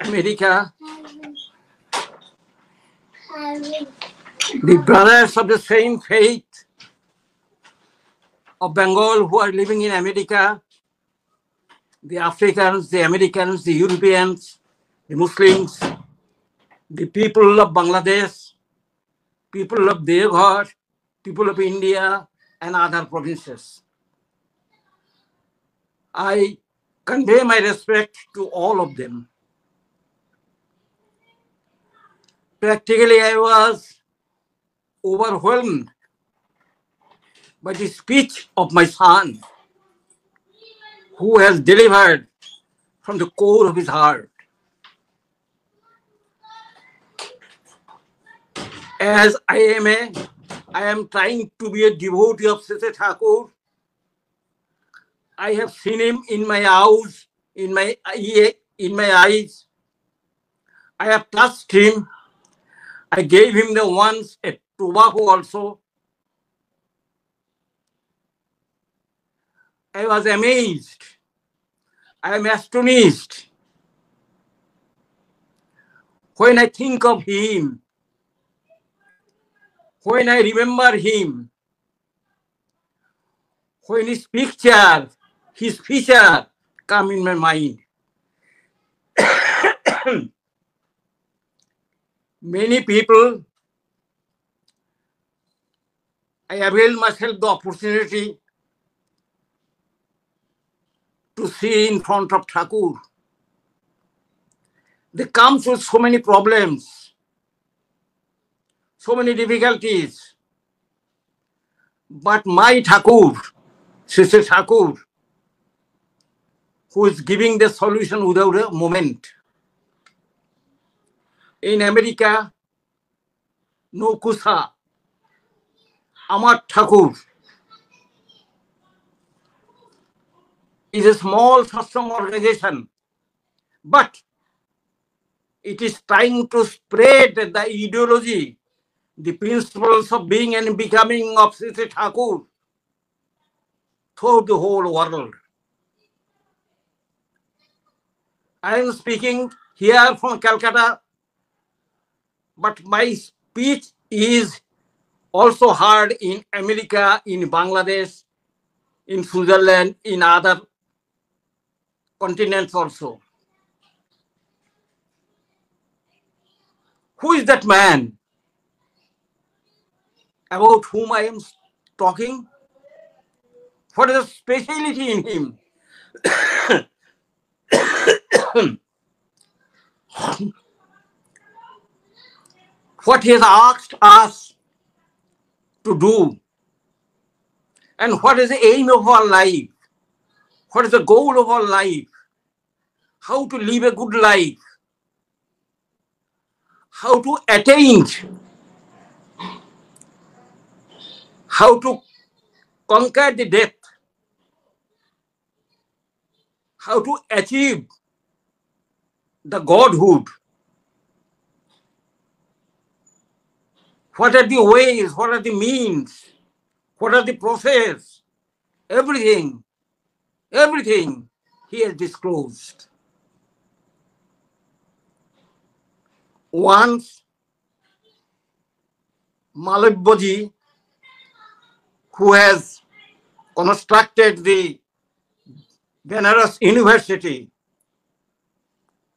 America, the brothers of the same faith of Bengal who are living in America, the Africans, the Americans, the Europeans, the Muslims, the people of Bangladesh, people of Deoghar, people of India, and other provinces. I convey my respect to all of them. Practically, I was overwhelmed by the speech of my son, who has delivered from the core of his heart. As I am trying to be a devotee of Sri Thakur. I have seen him in my house, in my eyes. I have touched him. I gave him the once a tobacco also. I was amazed. I am astonished when I think of him, when I remember him, when his picture, his feature come in my mind. Many people, I avail myself the opportunity to see in front of Thakur. They come with so many problems, so many difficulties. But my Thakur, Sri Thakur, who is giving the solution without a moment. In America, no kusa. Amar Thakur is a small satsang organization, but it is trying to spread the ideology, the principles of being and becoming of Sri Thakur throughout the whole world. I am speaking here from Calcutta, but my speech is also heard in America, in Bangladesh, in Switzerland, in other continents also. Who is that man about whom I am talking? What is the speciality in him? What he has asked us to do, and what is the aim of our life? What is the goal of our life? How to live a good life? How to attain? How to conquer the death? How to achieve the godhood? What are the ways? What are the means? What are the process? Everything he has disclosed. Once, Malabhaji, who has constructed the Benares University,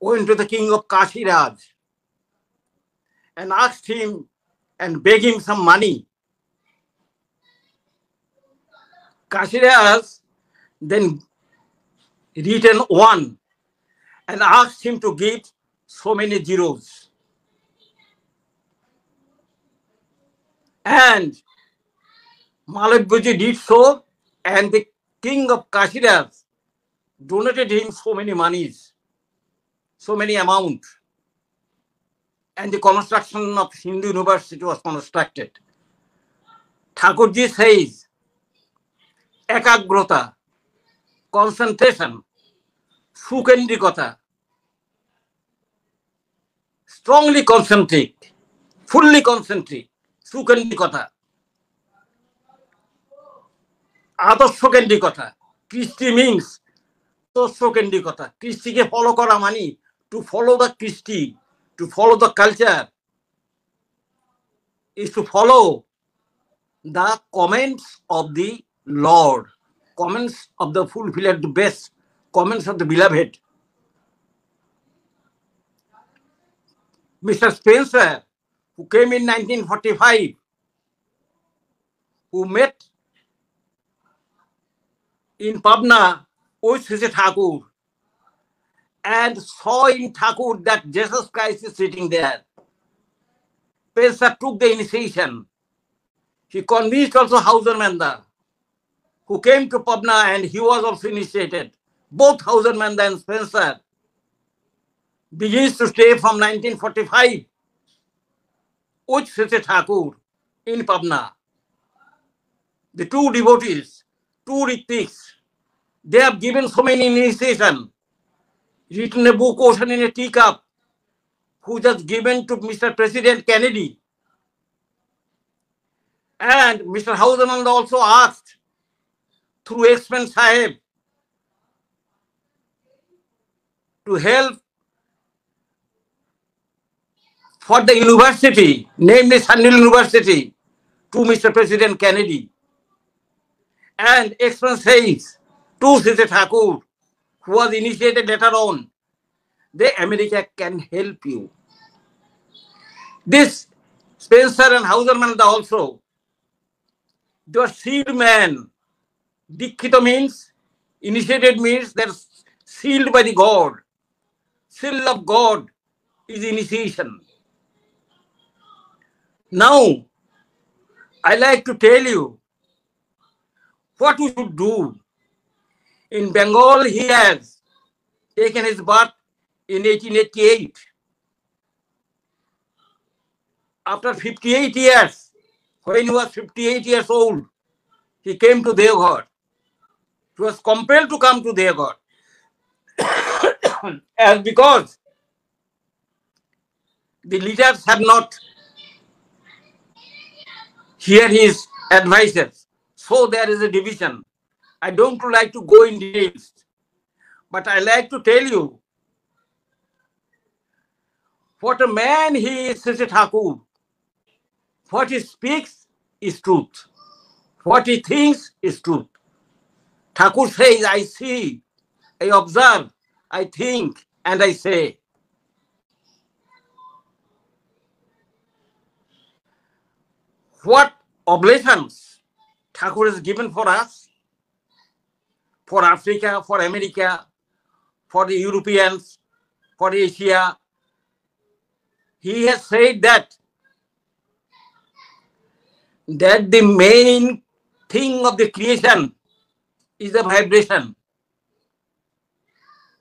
went to the king of Kashiraj and asked him and begged him some money. Kashiraj then written one and asked him to give so many zeros. And Malabhaji did so, and the king of Kashiraj donated him so many monies, so many amount, and the construction of Hindu University was constructed. Thakurji says, ekagrata, concentration, sukendrikata, strongly concentrate, fully concentrate, sukendrikata, আদর্শকেন্দ্রিকতা। কৃষ্টি means আদর্শকেন্দ্রিকতা। কৃষ্টিকে follow করা মানে to follow the Christi, to follow the culture, is to follow the comments of the Lord, comments of the fulfiller, the best, comments of the beloved. Mr. Spencer, who came in 1945, who met in Pabna with Sri Thakur and saw in Thakur that Jesus Christ is sitting there. Spencer took the initiation. He convinced also Hauser Manda, who came to Pabna, and he was also initiated. Both Hauser Manda and Spencer begins to stay from 1945 with Sri Thakur in Pabna. The two devotees, two Ritiks, they have given so many initiation, written a book, Ocean in a Teacup, who just given to Mr. President Kennedy. And Mr. Hausermand also asked through Expen Sahib to help for the university, namely Sandil University, to Mr. President Kennedy. And Expen says to Sri Thakur, who was initiated later on, the America can help you. This Spencer and Hausermand also, they were sealed men. Dikkhita means, initiated means they're sealed by the God. Seal of God is initiation. Now, I like to tell you what we should do. In Bengal, he has taken his birth in 1888. After 58 years, when he was 58 years old, he came to Devghar. He was compelled to come to Devghar. As because the leaders had not heard his advices. So there is a division. I don't like to go in details, but I like to tell you what a man he is, Sri Thakur. What he speaks is truth. What he thinks is truth. Thakur says, I see, I observe, I think, and I say. What oblations Thakur has given for us, for Africa, for America, for the Europeans, for Asia. He has said that the main thing of the creation is the vibration,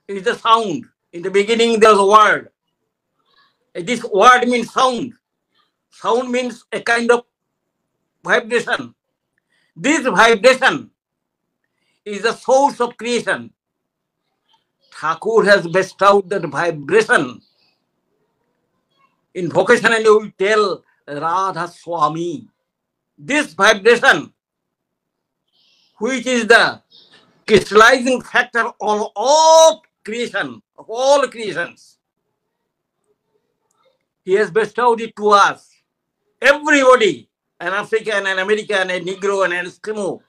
is the sound. In the beginning, there was a word. This word means sound. Sound means a kind of vibration. This vibration is the source of creation. Thakur has bestowed that vibration. In vocationally, we tell Radha Swami. This vibration, which is the crystallizing factor of all creation, of all creations, he has bestowed it to us. Everybody, an African, an American, a Negro, an Eskimo,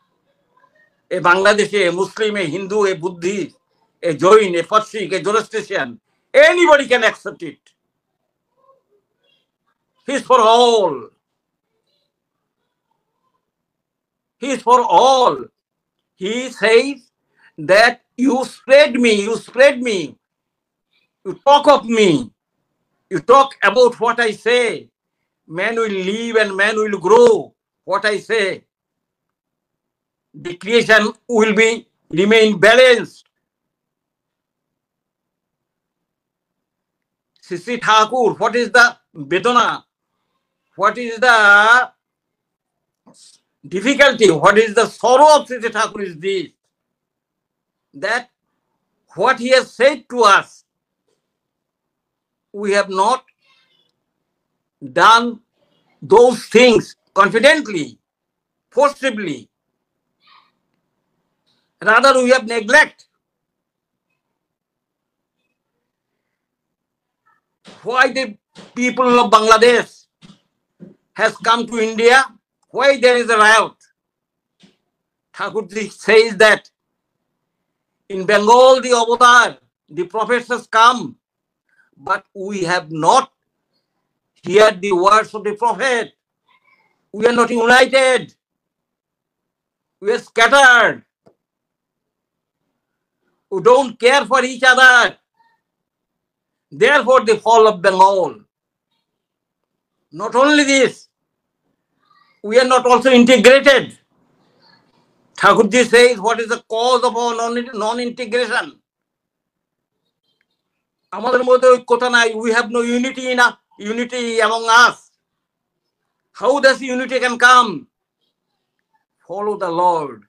a Bangladeshi, a Muslim, a Hindu, a Buddhist, a Jain, a Parsik, a Zoroastrian, anybody can accept it. He is for all. He is for all. He says that you spread me, you talk of me, you talk about what I say. Man will live and man will grow. What I say, the creation will remain balanced. Sri Thakur, what is the Vedana? What is the difficulty? What is the sorrow of Sri Thakur is this, that what he has said to us, we have not done those things confidently, forcibly. Rather, we have neglected. Why the people of Bangladesh has come to India? Why there is a riot? Thakurji says that in Bengal the avatar, the prophets has come, but we have not heard the words of the prophet. We are not united. We are scattered. We don't care for each other. Therefore, the fall of Bengal. Not only this, we are not also integrated. Thakurji says, what is the cause of our non-integration? আমাদের মধ্যে ঐক্যতা নাই. We have no unity among us. How does unity can come? Follow the Lord.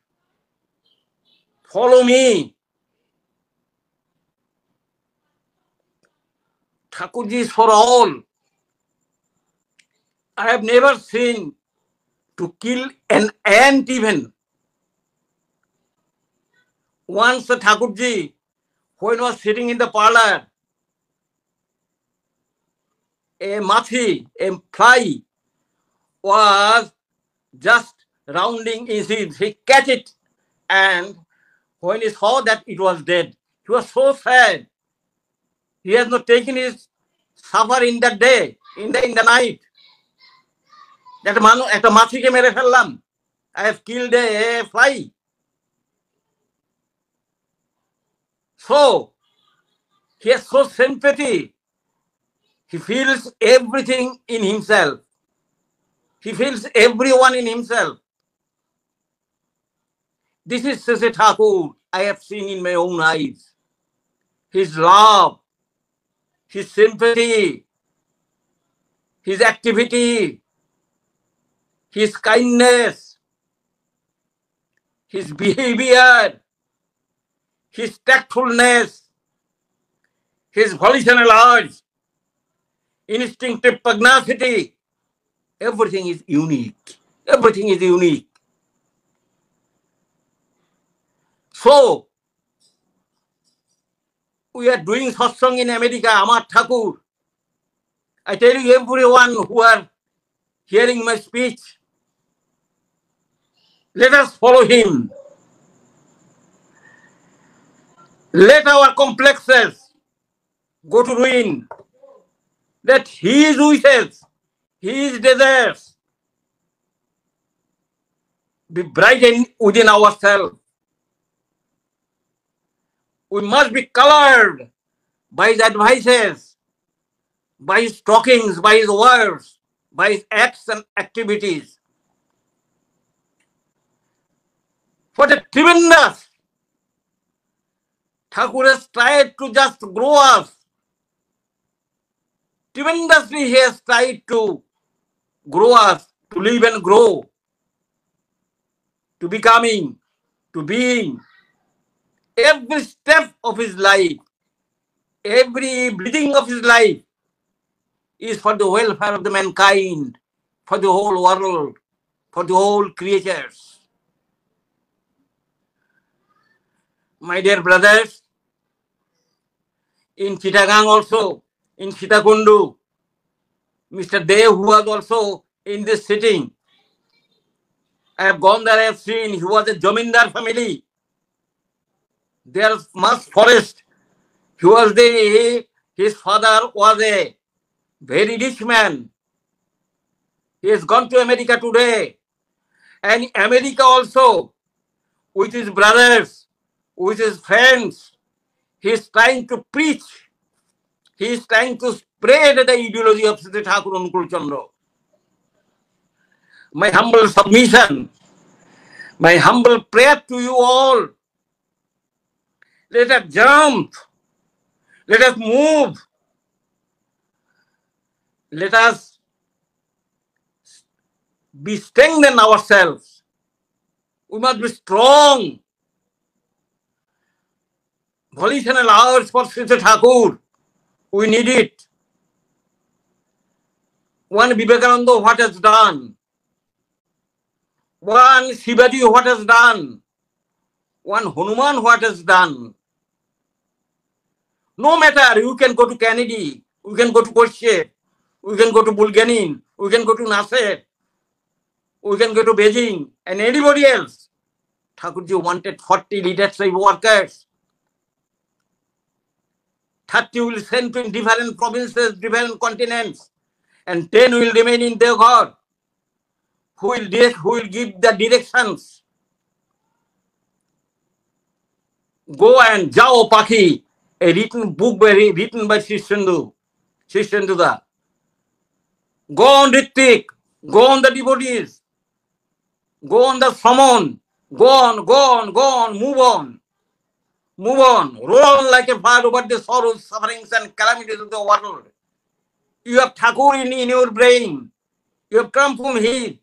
Follow me. Thakurji is for all. I have never seen to kill an ant even. Once the Thakurji, when was sitting in the parlor, a machi, a fly, was just rounding his head. He catch it, and when he saw that it was dead, he was so sad. He has not taken his supper in that day, in the night. একটা মাছিকে মেরে ফেললাম. I have killed a fly. So he has so sympathy. He feels everything in himself. He feels everyone in himself. This is Sese Thakur I have seen in my own eyes. His love, his sympathy, his activity, his kindness, his behavior, his tactfulness, his volitional urge, instinctive pugnacity, everything is unique. Everything is unique. So, we are doing satsang in America, Amar Thakur. I tell you, everyone who are hearing my speech, let us follow him. Let our complexes go to ruin. Let his wishes, his desires be brightened within ourselves. We must be colored by his advices, by his talkings, by his words, by his acts and activities. What a tremendous! Thakur has tried to just grow us. Tremendously he has tried to grow us, to live and grow, to becoming, to being. Every step of his life, every breathing of his life is for the welfare of the mankind, for the whole world, for the whole creatures. My dear brothers, in Chittagong also, in Sitakundu, Mr. Dev, who was also in this sitting, I have gone there, I have seen, he was a Jamindar family. There is much forest. His father was a very rich man. He has gone to America today. And America also, with his brothers, with his friends, he is trying to preach. He is trying to spread the ideology of Sri Thakur Anukul Chandra. My humble submission, my humble prayer to you all, let us jump, let us move, let us be strengthen ourselves. We must be strong. Volitional hours for Sri Thakur, we need it. One Vivekananda, what has done? One Shivaji, what has done? One Hanuman, what has done? No matter, you can go to Kennedy, We can go to Koshie, we can go to Bulganin, we can go to Nasser, we can go to Beijing, and anybody else. Thakurji wanted 40 leadership workers. 30 will send to different provinces, different continents, and 10 will remain in Deoghar. Who will give the directions? Go and Jao Paki, a written book written by Shishenduda. Go on Rittik, go on the devotees, go on the Samon, go on, move on. Move on, roll on like a fire over the sorrows, sufferings, and calamities of the world. You have Thakur in your brain. You have come from him.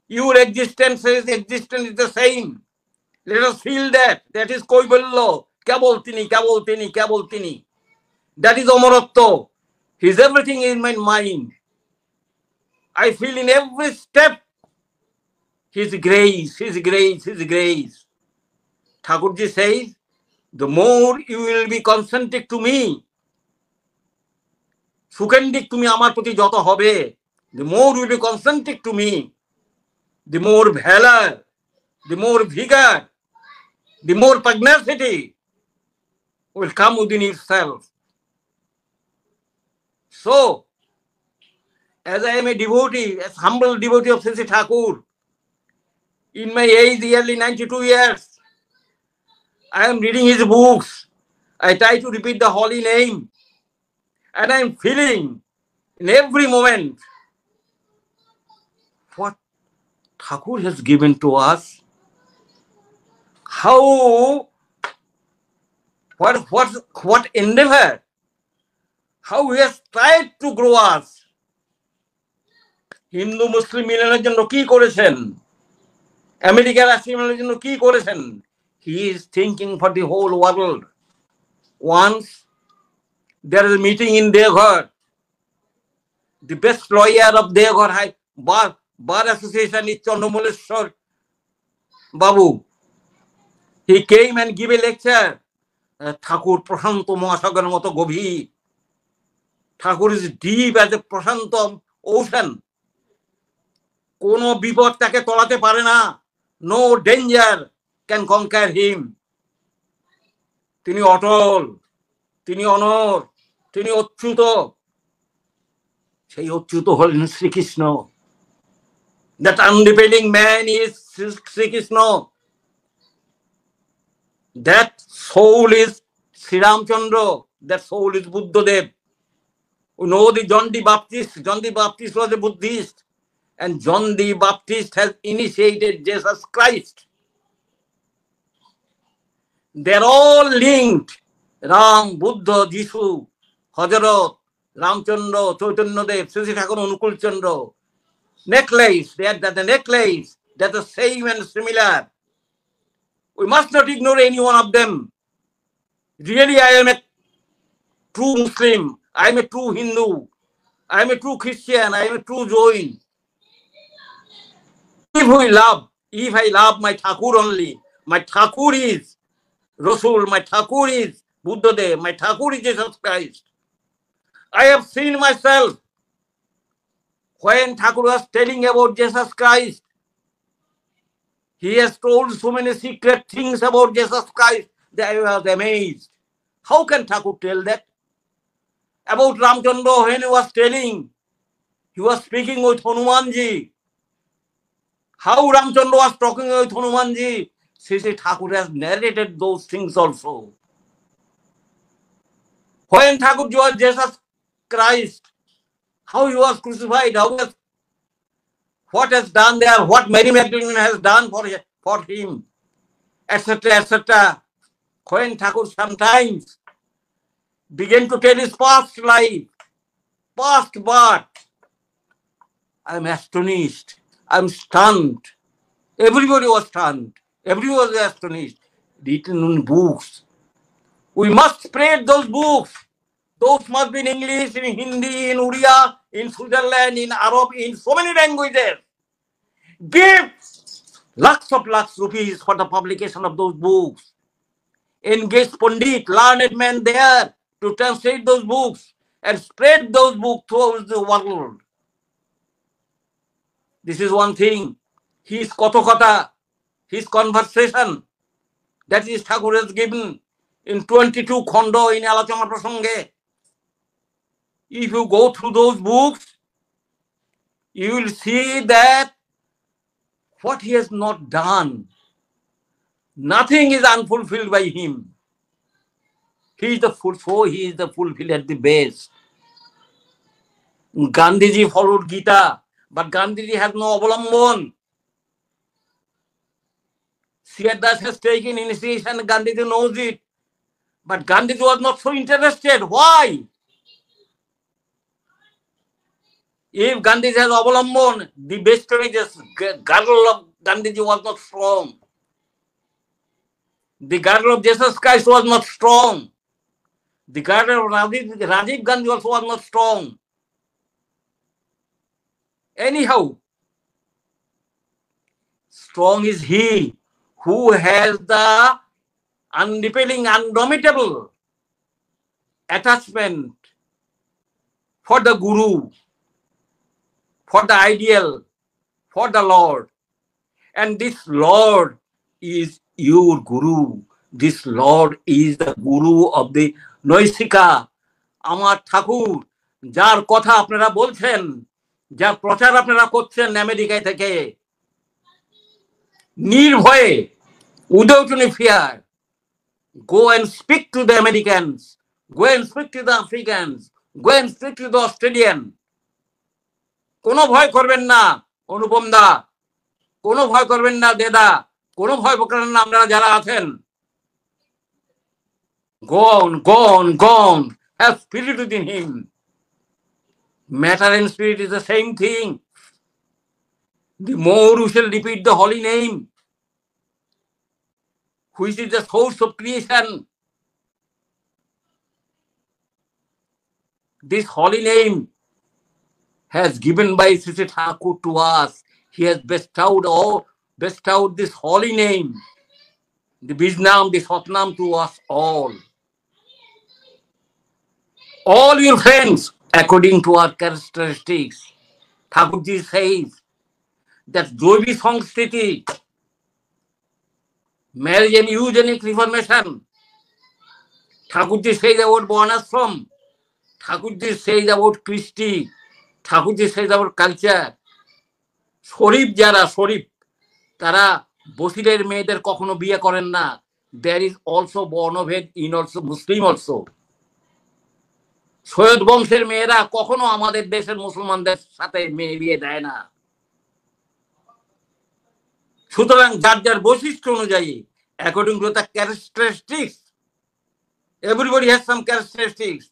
Your existence is the same. Let us feel that. That is Koiballo. Kaboltini. That is Omoratto. His everything in my mind. I feel in every step His grace. Thakurji says, the more you will be concentric to me, Sukendik to me amar proti joto hobe, the more you will be concentric to me, the more valor, the more vigor, the more pugnacity will come within itself. So, as I am a devotee, as humble devotee of Sri Thakur, in my age, nearly 92 years, I am reading his books. I try to repeat the holy name. And I am feeling in every moment what Thakur has given to us. How, what endeavor, how he has tried to grow us. Hindu Muslim মিলনের জন্য কি করেছেন, America রাষ্ট্রীয় মিলনের জন্য কি করেছেন? He is thinking for the whole world. Once there is a meeting in Deoghar. The best lawyer of Deoghar High Bar Association is Chandramuleshwar Babu. He came and gave a lecture. Thakur Prashanto Mahasagar moto gobhir. Thakur is deep as a Prashanto ocean. Kono bipod take tolate pare na. No danger can conquer him. Tini অটল, তিনি অনর, তিনি অচ্যুত। সেই অচ্যুত হলেন Shrikrishna. That undepending man is Sri Krishna. That soul is Sri Ramchandra. That soul is Buddhadev. We know the John the Baptist. John the Baptist was a Buddhist. And John the Baptist has initiated Jesus Christ. They're all linked. Ram, Buddha, Jishu, Hajarat, Ramchandra, Chaitanya Dev, Sri Thakur, Anukul Chandra. Necklace, that's the necklace. That's the same and similar. We must not ignore any one of them. Really, I am a true Muslim. I am a true Hindu. I am a true Christian. I am a true Jain. If I love my Thakur only, my Thakur is Rasul, my Thakur is Buddhadev, my Thakur is Jesus Christ. I have seen myself when Thakur was telling about Jesus Christ. He has told so many secret things about Jesus Christ that I was amazed. How can Thakur tell that? About Ramchandra, when he was telling, he was speaking with Hanumanji. How Ramchandra was talking with Hanumanji, Sri Thakur has narrated those things also. When Thakur was Jesus Christ, how he was crucified, what has done there, what Mary Magdalene has done for him, etc., etc. When Thakur sometimes began to tell his past life, past birth, I am astonished, I am stunned. Everybody was stunned. Everyone was astonished. Written in books. We must spread those books. Those must be in English, in Hindi, in Uriya, in Switzerland, in Arab, in so many languages. Give lakhs of rupees for the publication of those books. Engage Pandit, learned men there to translate those books and spread those books throughout the world. This is one thing. His Kotokata, his conversation, that is Thakur has given in 22 Khondo in Alochona Prasange. If you go through those books, you will see that what he has not done, nothing is unfulfilled by him. He is the fulfilled at the base. Gandhiji followed Gita, but Gandhiji has no Avalambon. Siddhartha has taken initiation, Gandhiji knows it. But Gandhiji was not so interested. Why? If Gandhiji has Avalambon, the best girdle of Gandhiji was not strong. The girdle of Jesus Christ was not strong. The girdle of Rajiv Gandhi also was not strong. Anyhow, strong is he who has the unrepelling, undomitable attachment for the Guru, for the ideal, for the Lord. And this Lord is your Guru. This Lord is the Guru of the Noisika. Amar Thakur, jar kotha apnara bolchen, jar prochar apnara korchen America theke, nirbhoye, without any fear, go and speak to the Americans, go and speak to the Africans, go and speak to the Australian. Kono bhoy korben na, Anupam da, kono bhoy korben na Deda, kono bhoy korben na amra jara achen. Go on, have spirit within him. Matter and spirit is the same thing. The more you shall repeat the holy name, which is the source of creation, this holy name has given by Sri Thakur to us. He has bestowed this holy name, the Bijnam, the Satnam to us all. All your friends, according to our characteristics. Thakurji says that Jovi Sangskriti, marriage and eugenic reformation. Thakurji says about Varnashram. Thakurji says about Christy. Thakurji says about culture. Sharif jara Sharif, tara Bosirer মেয়েদের কখনো বিয়ে করেন না. There is also বর্ণভেদ in also Muslim also. Syed বংশের মেয়েরা কখনো আমাদের দেশের মুসলমানদের সাথে মেয়ে বিয়ে দেয় না। সুতরাং যার যার বৈশিষ্ট্য অনুযায়ী, according to the characteristics, everybody has some characteristics.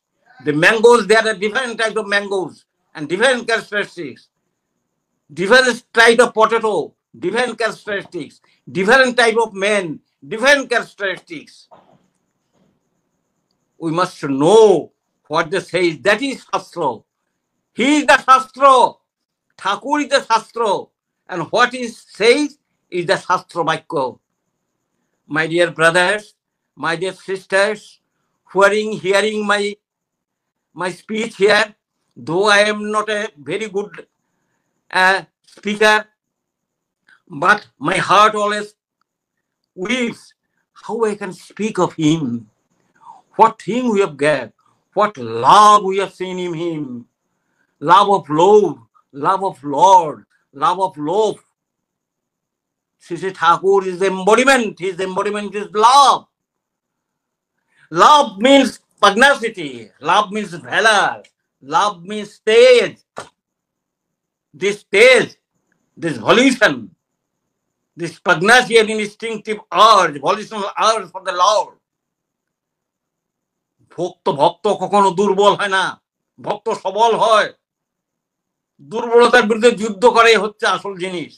The mangoes, there are different types of mangoes and different characteristics. Different type of potato, different characteristics. Different type of men, different characteristics. We must know what they say. That is Shastra. He is the Shastra. Thakur is the Shastra. And what he says is the Shastra Vakya. My dear brothers, my dear sisters, hearing my speech here, though I am not a very good speaker, but my heart always weeps how I can speak of him. What thing we have got, what love we have seen in him. Love of love, love of Lord, love of love. Sri Thakur is the embodiment. His embodiment is love. Love means pugnacity. Love means valor. Love means stage. This stage, this volition, this pugnacity and instinctive urge, volitional urge for the Lord. ভক্ত কখনো দুর্বল হয় না, ভক্ত সবল হয়। দুর্বলতার বিরুদ্ধে যুদ্ধ করাই হচ্ছে আসল জিনিস।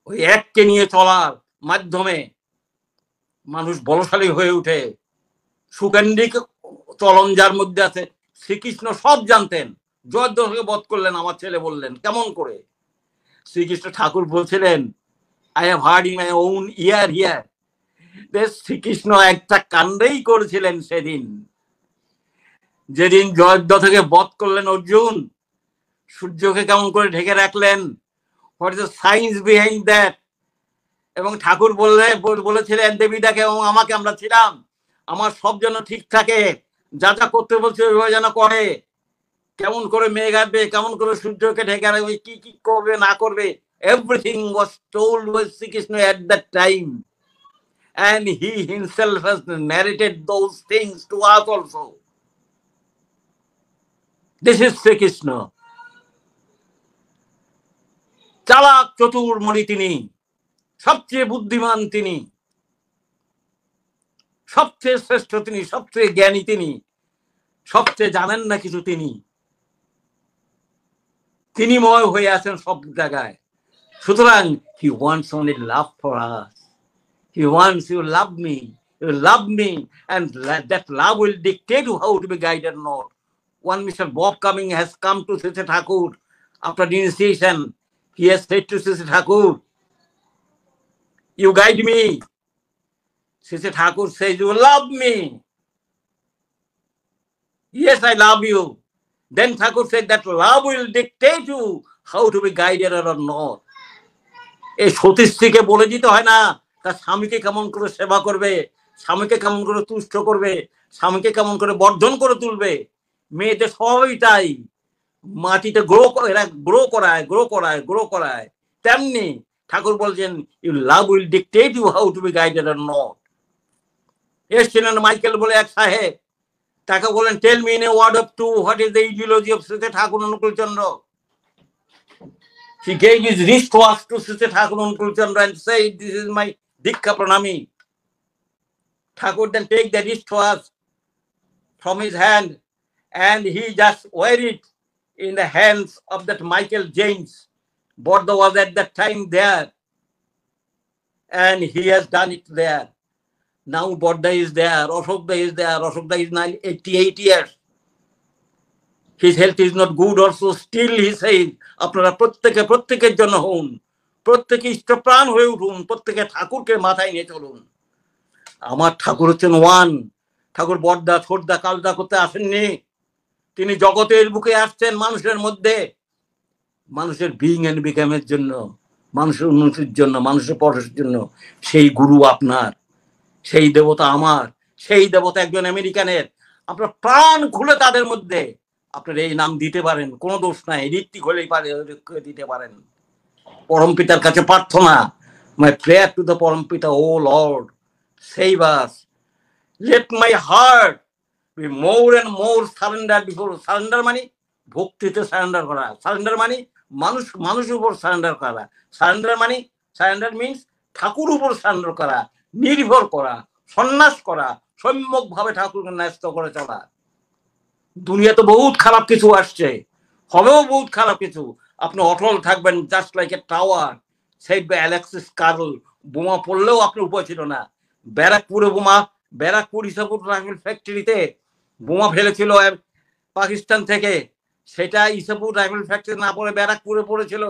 ওই এককে নিয়ে চলার মাধ্যমে মানুষ বলশালী হয়ে ওঠে। সুকেন্দ্রিক চলন যার মধ্যে আছে, শ্রীকৃষ্ণ সব জানতেন। জয়দ্রথকে বধ করলেন, আমার ছেলে বললেন কেমন করে? শ্রীকৃষ্ণ ঠাকুর বলছিলেন, I have heard in my own ear here. Shrikrishna একটা কাণ্ডই করেছিলেন সেদিন। যেদিন জয়দ্রথ থেকে বধ করলেন অর্জুন, সূর্যকে কেমন করে ঢেকে রাখলেন, what is the science behind that. এবং ঠাকুর বলেছিলেন দেবীটাকে এবং আমাকে, আমরা ছিলাম, আমার সব যেন ঠিক থাকে, যা যা করতে বলছে ওইভাবে যেন করে, কেমন করে মেঘ আসবে, কেমন করে সূর্যকে ঢেকে রাখবে, কি কি করবে না করবে, everything was told by Sri Krishna at that time, and he himself has narrated those things to us also. This is Sri Krishna. চালাক চতুর মণি তিনি, সবচেয়ে বুদ্ধিমান তিনি, সবচেয়ে শ্রেষ্ঠ তিনি, সবচেয়ে জ্ঞানী তিনি, সবচেয়ে জানেন না কিছু তিনি ময় হয়ে আছেন সব জায়গায়। সুতরাং he wants only love for us. He wants you love me, and that love will dictate you how to be guided or not. One Mr. Bob Cumming has come to Sri Thakur after the initiation. He has said to Sri Thakur, you guide me. Sri Thakur says, you love me. Yes, I love you. Then Thakur said that love will dictate you how to be guided or not. এই সতীশ্রীকে বলে দিতে হয় না তার স্বামীকে কেমন করে সেবা করবে, স্বামীকে কেমন করে তুষ্ট করবে, স্বামীকে কেমন করে বর্ধন করে তুলবে। মেয়েদের সবই তাই, মাটিতে গ্রো করায়। তেমনি ঠাকুর বলছেন, you love will dictate you how to be guided or not. এসছিলেন মাইকেল বলে এক সাহেব, তাকে বলেন, tell me in a word of to what is the ideology of Shri Thakur Anukul Chandra. He gave his wristwatch to Sri Thakur Anukul Chandra and said, this is my Dikha Pranami. Thakur then take the wristwatch from his hand and he just wear it in the hands of that Michael James. Bodda was at that time there and he has done it there. Now Bodda is there, Ashokda is there. Ashokda is 88 years. His health is not good also. Still he says, আপনারা প্রত্যেকের জন্য হন, প্রত্যেকে ইষ্টপ্রাণ হয়ে উঠুন, প্রত্যেকে ঠাকুরকে মাথায় নিয়ে চলুন। আমার ঠাকুর হচ্ছেন ওয়ান। ঠাকুর বড়দা ছোটদা কালদা করতে আসেননি, তিনি জগতের বুকে আসছেন মানুষের মধ্যে, মানুষের বিইং এন্ড বিকামের জন্য, মানুষের উন্নতির জন্য, মানুষের পরশের জন্য। সেই গুরু আপনার, সেই দেবতা আমার, সেই দেবতা একজন আমেরিকানের। আপনার প্রাণ খুলে তাদের মধ্যে আপনারা এই নাম দিতে পারেন, কোনো দোষ নাই, ঋত্বিক হলেই পারে দিতে পারেন। পরম পিতার কাছে প্রার্থনা, মাই প্রেয়ার টু দ্য পরম পিতা, O lord save us, let my heart be more and more surrender before. Surrender মানে ভক্তিতে সারেন্ডার করা, সারেন্ডার মানে মানুষের উপর সারেন্ডার করা, সারেন্ডার মিনস ঠাকুর উপর সারেন্ডার করা, নির্ভর করা, সন্ন্যাস করা, সম্যক ভাবে ঠাকুরকে ন্যস্ত করে চলা। দুনিয়াতে বহুত খারাপ কিছু আসছে, হবেও বহুত খারাপ কিছু। আপনি অটল থাকবেন, just like a tower save by Alexis Carrel. বোমা পড়লেও আপনার উপায় ছিল না। ব্যারাকপুর ইসাপুর রাইফেল ফ্যাক্টরিতে বোমা ফেলেছিল পাকিস্তান থেকে, সেটা ইসাপুর রাইফেল ফ্যাক্টরি না পড়ে ব্যারাকপুরে পড়েছিল।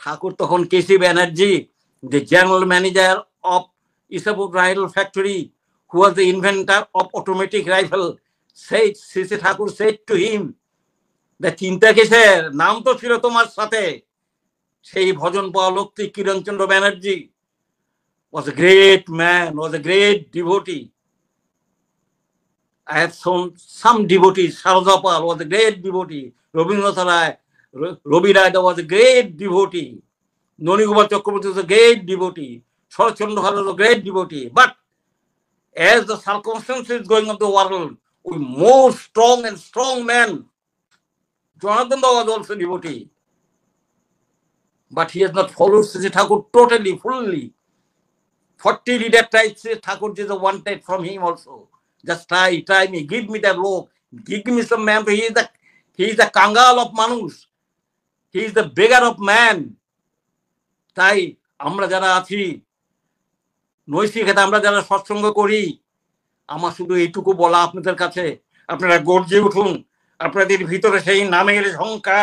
ঠাকুর তখন কেসি Banerjee, the general manager of Isapur Rifle Factory, who was the inventor of automatic rifle, said, Sri Thakur said to him, the চিন্তা কিসের, নাম তো ছিল তোমার সাথে। সেই ভজন পাওয়া লোকটি Kiranchandra Banerjee was a great man, was a great devotee. I have shown some devotees. Sarada Pal was a great devotee. Ravi Rai was a great devotee. Noni Gopal Chakraborty was a great devotee. Sharat Chandra was a great devotee. But as the circumstances going of the world, with more strong and strong men, Jonathan was also a devotee. But he has not followed Sri Thakur totally, fully. 40 leader tried Sri Thakur is wanted from him also. Just try me, give me that rope, give me some man. He is the kangal of Manush. He is the beggar of man. তাই আমরা যারা আছি নৈশিখাতে, আমরা যারা সৎসঙ্গ করি, আমার শুধু এইটুকু বলা আপনাদের কাছে, আপনারা গর্জে উঠুন, আপনাদের ভিতরে সেই নামের সংখ্যা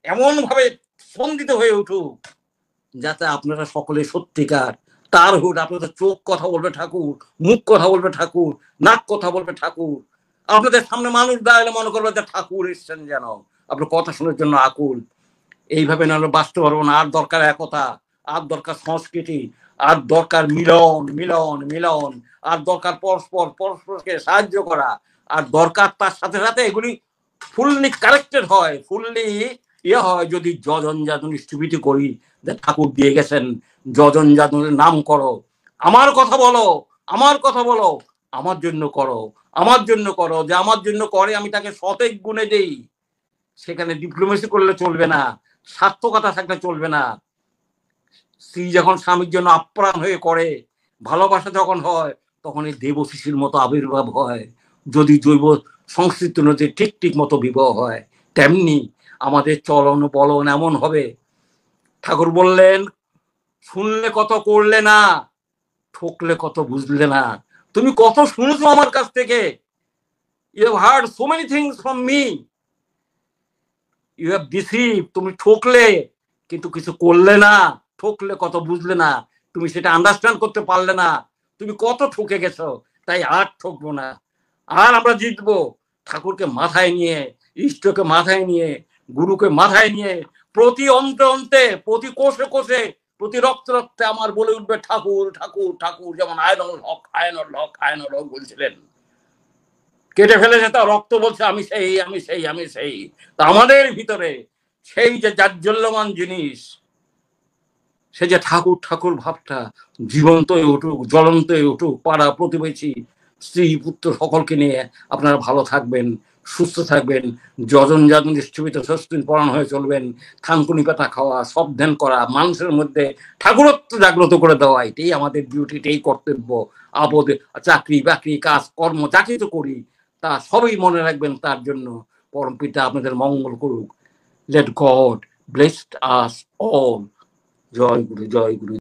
এমন ভাবে স্পন্দিত হয়ে উঠুক যাতে আপনারা সকলে সত্যিকার তার হুট। আপনাদের চোখ কথা বলবে ঠাকুর, মুখ কথা বলবে ঠাকুর, নাক কথা বলবে ঠাকুর, আপনাদের সামনে মানুষ দাঁড়ালে মনে করবে যে ঠাকুর এসছেন, যেন আপনার কথা শোনার জন্য আকুল। এইভাবে না বাঁচতে পারবো না। আর দরকার একতা, আর দরকার সংস্কৃতি, আর দরকার মিলন মিলন মিলন, আর দরকার পরস্পরকে সাহায্য করা, আর দরকার তার সাথে সাথে এগুলি ফুললি কারেক্টেড হয়, ফুললি হয় যদি যজন যাদন স্থিবিত করি যে ঠাকুর দিয়ে গেছেন, যজন যাদনের নাম করো, আমার কথা বলো, আমার কথা বলো, আমার জন্য করো, আমার জন্য করো। যে আমার জন্য করে আমি তাকে শতেক গুণে দেই। সেখানে ডিপ্লোমেসি করলে চলবে না, স্বার্থকতা থাকলে চলবে না। স্ত্রী যখন স্বামীর জন্য আপ্রাণ হয়ে করে, ভালোবাসা যখন হয়, তখন এই দেবশিশুর মতো আবির্ভাব হয়। যদি জৈব সংস্কৃত নদী ঠিক ঠিক মতো বিবাহ হয়, তেমনি আমাদের চলন বলন এমন হবে। ঠাকুর বললেন, শুনলে কত করলে না, ঠকলে কত বুঝলে না। তুমি কত শুনেছো আমার কাছ থেকে, you have heard so many things from me, you have deceive. তুমি ঠকলে কিন্তু কিছু করলে না, ঠকলে কত বুঝলে না, তুমি সেটা আন্ডারস্ট্যান্ড করতে পারলে না, তুমি কত ঠকে গেছো। তাই আর ঠকবো না, আর আমরা জিতবো। ঠাকুরকে মাথায় নিয়ে, ইষ্টকে মাথায় নিয়ে, গুরুকে মাথায় নিয়ে, প্রতি অন্তে অন্তে, প্রতি কোষে কোষে, প্রতি রক্তে রক্তে আমার বলে উঠবে ঠাকুর ঠাকুর ঠাকুর। যেমন আয়নুল হক আয়নুল হক আয়নুল হক বলছিলেন, কেটে ফেলেছে তা রক্ত বলছে আমি সেই আমি সেই আমি সেই। তা আমাদের ভিতরে সেই যে জাজ্জল্যমান জিনিস, সে যে ঠাকুর ঠাকুর ভাবটা জীবন্ত হয়ে উঠুক, জ্বলন্ত হয়ে উঠুক। পাড়া প্রতিবেশী, স্ত্রী পুত্র সকলকে নিয়ে আপনারা ভালো থাকবেন, সুস্থ থাকবেন, যজন যাজন স্থিত ষষ্ঠীন পড়ানো হয়ে চলবেন। থানকুনি পাতা খাওয়া, সব ধ্যান করা, মানুষের মধ্যে ঠাকুরত্ব জাগ্রত করে দেওয়া, এটাই আমাদের ডিউটি, এটাই কর্তব্য। আপদে চাকরি বাকরি কাজ কর্ম যা কিছু করি তা সবই মনে রাখবেন, তার জন্য পরম পিতা আপনাদের মঙ্গল করুক। Let god bless us all. জয় গুরু, জয় গুরু।